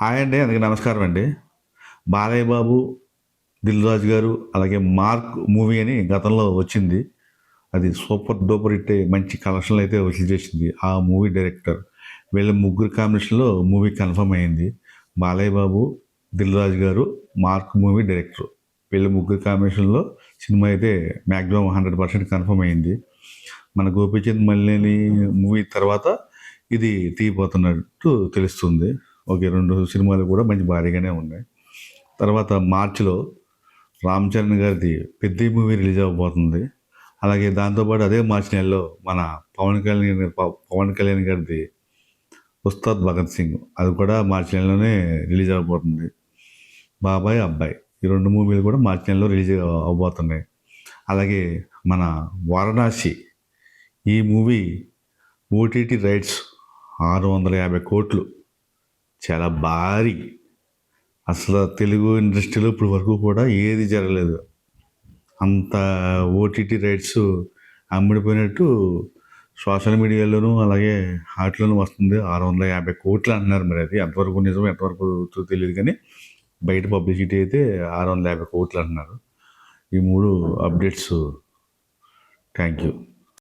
Hi అండి, అందుకే నమస్కారం అండి. బాలయ్య బాబు, దిల్ రాజు గారు, అలాగే మార్క్ మూవీ అని గతంలో వచ్చింది. అది సూపర్ డూపర్ హిట్ అయ్యి మంచి కలెక్షన్లు అయితే వసూలు చేసింది. ఆ మూవీ డైరెక్టర్ వీళ్ళ ముగ్గురు కాంబినేషన్లో మూవీ కన్ఫర్మ్ అయింది. బాలయ్య బాబు, దిల్ రాజు గారు, మార్క్ మూవీ డైరెక్టర్ వీళ్ళ ముగ్గురు కాంబినేషన్లో సినిమా అయితే మ్యాక్సిమం 100% కన్ఫర్మ్ అయింది. మన గోపీచంద్ మల్లేని మూవీ తర్వాత ఇది తీయబోతున్నట్టు తెలుస్తుంది. ఓకే, 2 సినిమాలు కూడా మంచి భారీగానే ఉన్నాయి. తర్వాత మార్చిలో రామ్ చరణ్ గారిది పెద్ద మూవీ రిలీజ్ అవ్వబోతుంది. అలాగే దాంతోపాటు అదే మార్చి నెలలో మన పవన్ కళ్యాణ్ గారిది ఉస్తాద్ భగత్ సింగ్ అది కూడా మార్చి నెలలోనే రిలీజ్ అవ్వబోతుంది. బాబాయ్ అబ్బాయి ఈ 2 మూవీలు కూడా మార్చి నెలలో రిలీజ్ అవ్వబోతున్నాయి. అలాగే మన వారణాసి ఈ మూవీ ఓటీటీ రైట్స్ 650 కోట్లు, చాలా భారీ. అసలు తెలుగు ఇండస్ట్రీలో ఇప్పటి వరకు కూడా ఏది జరగలేదు. అంత ఓటీటీ రైట్స్ అమ్ముడిపోయినట్టు సోషల్ మీడియాలోనూ అలాగే వాటిలోనూ వస్తుంది. 650 కోట్లు అంటున్నారు. మరి అది ఎంతవరకు నిజం ఎంతవరకు తెలియదు, కానీ బయట పబ్లిసిటీ అయితే 650 కోట్లు అంటున్నారు. ఈ 3 అప్డేట్స్. Thank you.